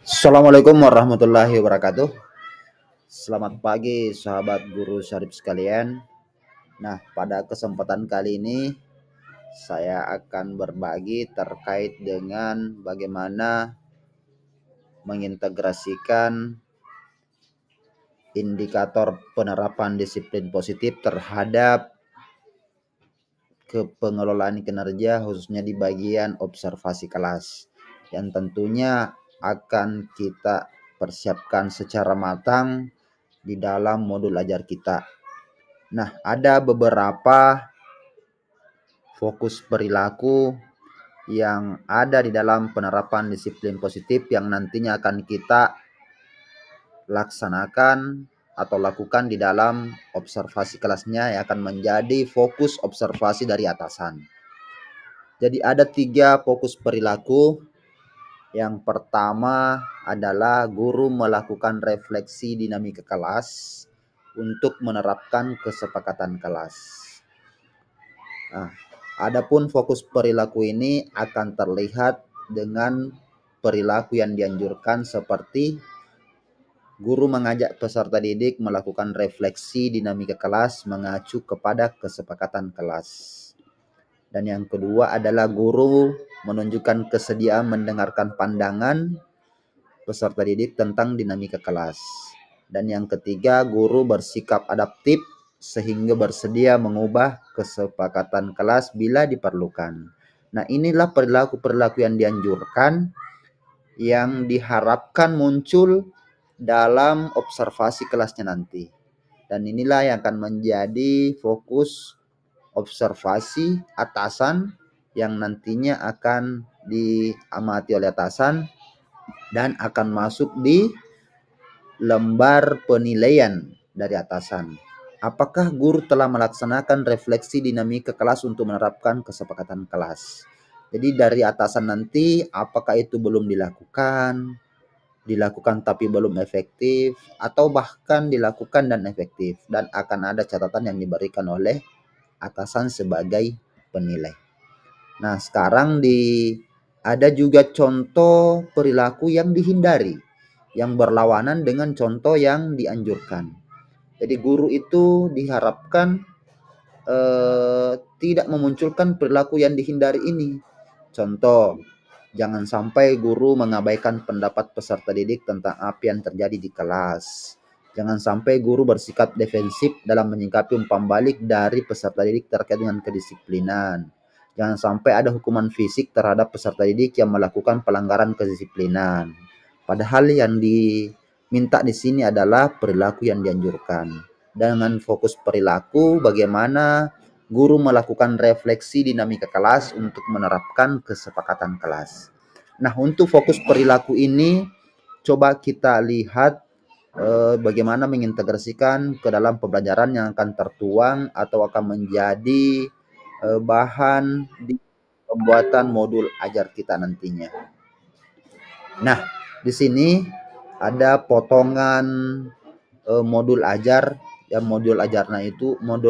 Assalamualaikum warahmatullahi wabarakatuh. Selamat pagi sahabat guru syarif sekalian. Nah, pada kesempatan kali ini saya akan berbagi terkait dengan bagaimana mengintegrasikan indikator penerapan disiplin positif terhadap pengelolaan kinerja khususnya di bagian observasi kelas yang tentunya akan kita persiapkan secara matang di dalam modul ajar kita. Nah, ada beberapa fokus perilaku yang ada di dalam penerapan disiplin positif yang nantinya akan kita laksanakan atau lakukan di dalam observasi kelasnya yang akan menjadi fokus observasi dari atasan. Jadi ada 3 fokus perilaku. Yang pertama adalah guru melakukan refleksi dinamika kelas untuk menerapkan kesepakatan kelas. Nah, adapun fokus perilaku ini akan terlihat dengan perilaku yang dianjurkan seperti guru mengajak peserta didik melakukan refleksi dinamika kelas mengacu kepada kesepakatan kelas. Dan yang kedua adalah guru menunjukkan kesediaan mendengarkan pandangan peserta didik tentang dinamika kelas. Dan yang ketiga, guru bersikap adaptif sehingga bersedia mengubah kesepakatan kelas bila diperlukan. Nah, inilah perilaku-perilaku yang dianjurkan yang diharapkan muncul dalam observasi kelasnya nanti. Dan inilah yang akan menjadi fokus observasi atasan yang nantinya akan diamati oleh atasan dan akan masuk di lembar penilaian dari atasan. Apakah guru telah melaksanakan refleksi dinamika kelas untuk menerapkan kesepakatan kelas? Jadi dari atasan nanti apakah itu belum dilakukan tapi belum efektif, atau bahkan dilakukan dan efektif, dan akan ada catatan yang diberikan oleh atasan sebagai penilai. Nah, sekarang ada juga contoh perilaku yang dihindari, yang berlawanan dengan contoh yang dianjurkan. Jadi guru itu diharapkan tidak memunculkan perilaku yang dihindari ini. Contoh, jangan sampai guru mengabaikan pendapat peserta didik tentang apa yang terjadi di kelas. Jangan sampai guru bersikap defensif dalam menyikapi umpan balik dari peserta didik terkait dengan kedisiplinan. Jangan sampai ada hukuman fisik terhadap peserta didik yang melakukan pelanggaran kedisiplinan. Padahal yang diminta di sini adalah perilaku yang dianjurkan. Dengan fokus perilaku, bagaimana guru melakukan refleksi dinamika kelas untuk menerapkan kesepakatan kelas. Nah, untuk fokus perilaku ini, coba kita lihat bagaimana mengintegrasikan ke dalam pembelajaran yang akan tertuang atau akan menjadi bahan di pembuatan modul ajar kita nantinya. Nah, di sini ada potongan modul ajar. Yang modul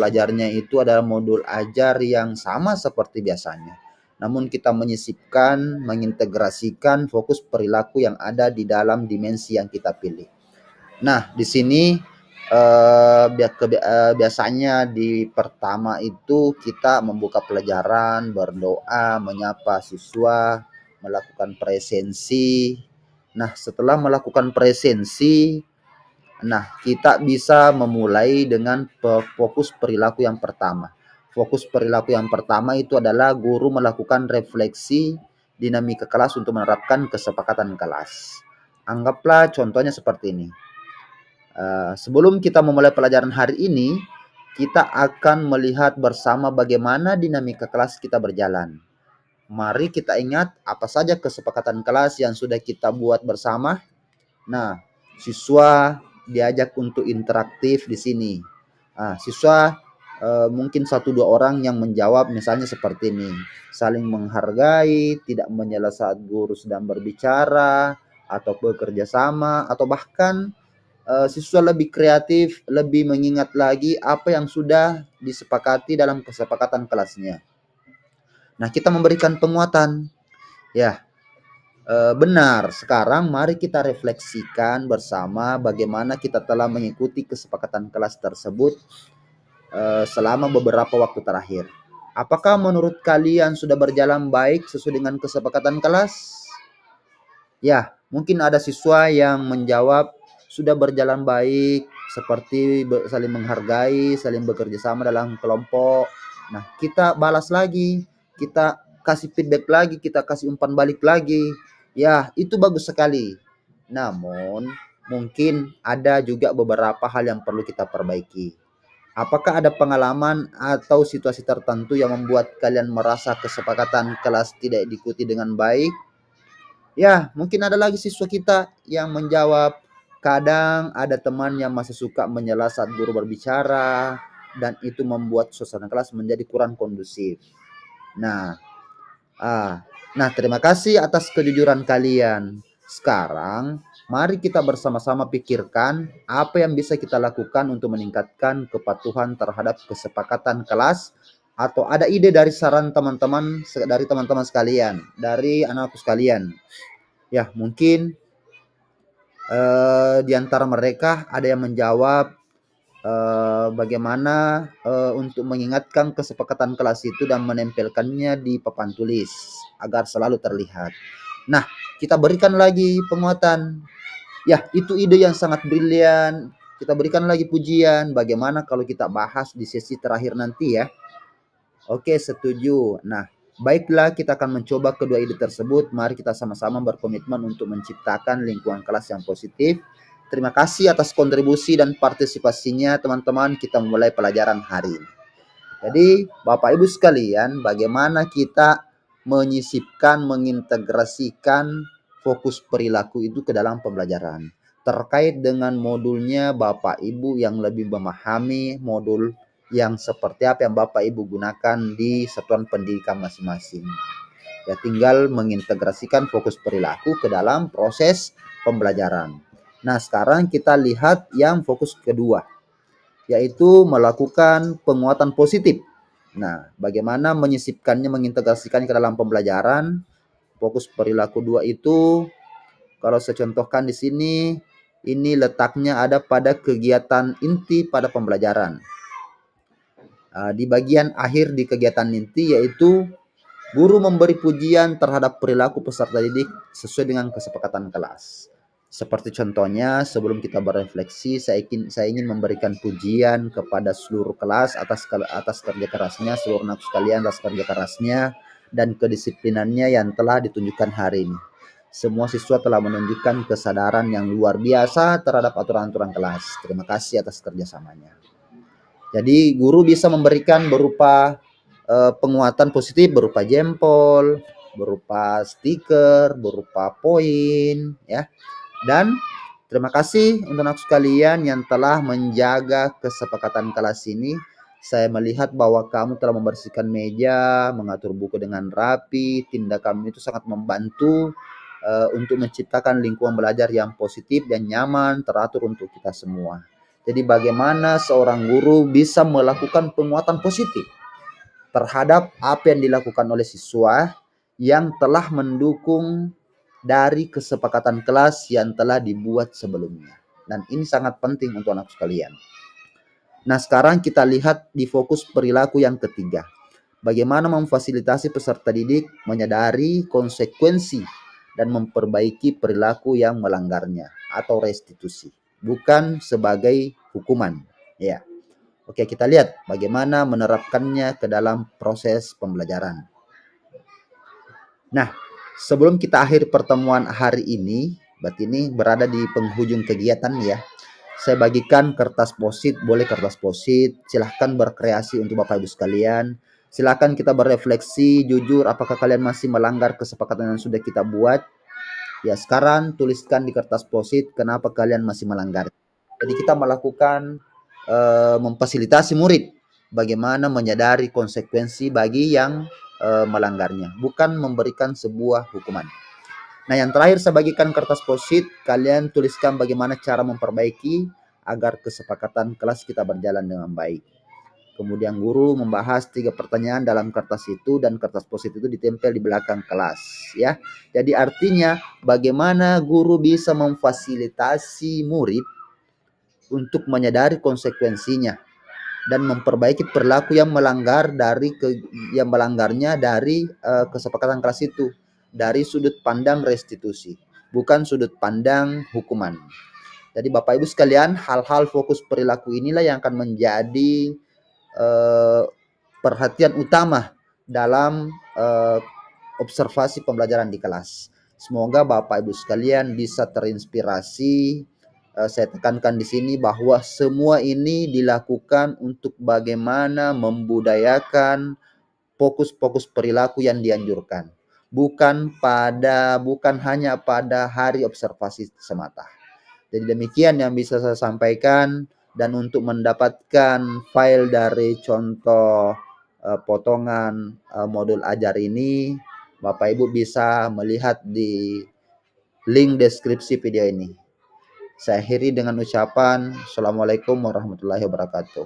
ajarnya itu adalah modul ajar yang sama seperti biasanya. Namun kita menyisipkan, mengintegrasikan fokus perilaku yang ada di dalam dimensi yang kita pilih. Nah, di sini biasanya di pertama itu kita membuka pelajaran, berdoa, menyapa siswa, melakukan presensi. Nah, setelah melakukan presensi, kita bisa memulai dengan fokus perilaku yang pertama. Fokus perilaku yang pertama itu adalah guru melakukan refleksi dinamika kelas untuk menerapkan kesepakatan kelas. Anggaplah contohnya seperti ini. Sebelum kita memulai pelajaran hari ini, kita akan melihat bersama bagaimana dinamika kelas kita berjalan. Mari kita ingat apa saja kesepakatan kelas yang sudah kita buat bersama. Nah, siswa diajak untuk interaktif di sini. Siswa mungkin 1-2 orang yang menjawab misalnya seperti ini. Saling menghargai, tidak menyela saat guru sedang berbicara, atau bekerja sama, atau bahkan siswa lebih kreatif, lebih mengingat lagi apa yang sudah disepakati dalam kesepakatan kelasnya. Nah, kita memberikan penguatan. Ya, Benar, sekarang mari kita refleksikan bersama bagaimana kita telah mengikuti kesepakatan kelas tersebut selama beberapa waktu terakhir. Apakah menurut kalian sudah berjalan baik sesuai dengan kesepakatan kelas? Ya, mungkin ada siswa yang menjawab sudah berjalan baik, seperti saling menghargai, saling bekerja sama dalam kelompok. Nah, kita balas lagi, kita kasih feedback lagi, kita kasih umpan balik lagi. Ya, itu bagus sekali. Namun, mungkin ada juga beberapa hal yang perlu kita perbaiki. Apakah ada pengalaman atau situasi tertentu yang membuat kalian merasa kesepakatan kelas tidak diikuti dengan baik? Ya, mungkin ada lagi siswa kita yang menjawab, kadang ada teman yang masih suka menyela saat guru berbicara, dan itu membuat suasana kelas menjadi kurang kondusif. Nah, terima kasih atas kejujuran kalian. Sekarang, mari kita bersama-sama pikirkan apa yang bisa kita lakukan untuk meningkatkan kepatuhan terhadap kesepakatan kelas, atau ada ide dari saran teman-teman sekalian, dari anak-anakku sekalian. Ya, mungkin di antara mereka ada yang menjawab bagaimana untuk mengingatkan kesepakatan kelas itu dan menempelkannya di papan tulis agar selalu terlihat. Nah, kita berikan lagi penguatan. Ya, itu ide yang sangat brilian. Kita berikan lagi pujian. Bagaimana kalau kita bahas di sesi terakhir nanti ya? Oke, setuju. Nah, baiklah, kita akan mencoba kedua ide tersebut. Mari kita sama-sama berkomitmen untuk menciptakan lingkungan kelas yang positif. Terima kasih atas kontribusi dan partisipasinya, teman-teman. Kita mulai pelajaran hari ini. Jadi, Bapak Ibu sekalian, bagaimana kita menyisipkan, mengintegrasikan fokus perilaku itu ke dalam pembelajaran. Terkait dengan modulnya, Bapak Ibu yang lebih memahami modul yang seperti apa yang Bapak Ibu gunakan di satuan pendidikan masing-masing. Ya, tinggal mengintegrasikan fokus perilaku ke dalam proses pembelajaran. Nah, sekarang kita lihat yang fokus kedua, yaitu melakukan penguatan positif. Nah, bagaimana menyisipkannya, mengintegrasikannya ke dalam pembelajaran? Fokus perilaku 2 itu, kalau saya contohkan di sini, ini letaknya ada pada kegiatan inti pada pembelajaran. Di bagian akhir di kegiatan inti, yaitu guru memberi pujian terhadap perilaku peserta didik sesuai dengan kesepakatan kelas. Seperti contohnya, sebelum kita berefleksi, saya ingin memberikan pujian kepada seluruh kelas atas kerja kerasnya, seluruh anak sekalian atas kerja kerasnya dan kedisiplinannya yang telah ditunjukkan hari ini. Semua siswa telah menunjukkan kesadaran yang luar biasa terhadap aturan-aturan kelas. Terima kasih atas kerjasamanya. Jadi guru bisa memberikan berupa penguatan positif, berupa jempol, berupa stiker, berupa poin, ya. Dan terima kasih untuk anak sekalian yang telah menjaga kesepakatan kelas ini. Saya melihat bahwa kamu telah membersihkan meja, mengatur buku dengan rapi. Tindakan itu sangat membantu untuk menciptakan lingkungan belajar yang positif dan nyaman, teratur untuk kita semua. Jadi bagaimana seorang guru bisa melakukan penguatan positif terhadap apa yang dilakukan oleh siswa yang telah mendukung dari kesepakatan kelas yang telah dibuat sebelumnya. Dan ini sangat penting untuk anak sekalian. Nah, sekarang kita lihat di fokus perilaku yang ketiga. Bagaimana memfasilitasi peserta didik menyadari konsekuensi dan memperbaiki perilaku yang melanggarnya atau restitusi, bukan sebagai hukuman. Ya. Oke, kita lihat bagaimana menerapkannya ke dalam proses pembelajaran. Nah, sebelum kita akhir pertemuan hari ini, berarti ini berada di penghujung kegiatan ya. Saya bagikan kertas posit, boleh kertas posit, silahkan berkreasi untuk Bapak Ibu sekalian. Silahkan kita berefleksi, jujur apakah kalian masih melanggar kesepakatan yang sudah kita buat. Ya, sekarang tuliskan di kertas posit kenapa kalian masih melanggar. Jadi kita melakukan memfasilitasi murid bagaimana menyadari konsekuensi bagi yang melanggarnya, bukan memberikan sebuah hukuman. Nah, yang terakhir saya bagikan kertas posit, kalian tuliskan bagaimana cara memperbaiki agar kesepakatan kelas kita berjalan dengan baik. Kemudian guru membahas 3 pertanyaan dalam kertas itu dan kertas post-it itu ditempel di belakang kelas ya. Jadi artinya bagaimana guru bisa memfasilitasi murid untuk menyadari konsekuensinya dan memperbaiki perilaku yang melanggarnya dari kesepakatan kelas itu dari sudut pandang restitusi, bukan sudut pandang hukuman. Jadi Bapak Ibu sekalian, hal-hal fokus perilaku inilah yang akan menjadi perhatian utama dalam observasi pembelajaran di kelas. Semoga Bapak Ibu sekalian bisa terinspirasi. Saya tekankan di sini bahwa semua ini dilakukan untuk bagaimana membudayakan fokus-fokus perilaku yang dianjurkan. Bukan hanya pada hari observasi semata. Jadi demikian yang bisa saya sampaikan, dan untuk mendapatkan file dari contoh potongan modul ajar ini, Bapak Ibu bisa melihat di link deskripsi video ini. Saya akhiri dengan ucapan Assalamualaikum warahmatullahi wabarakatuh.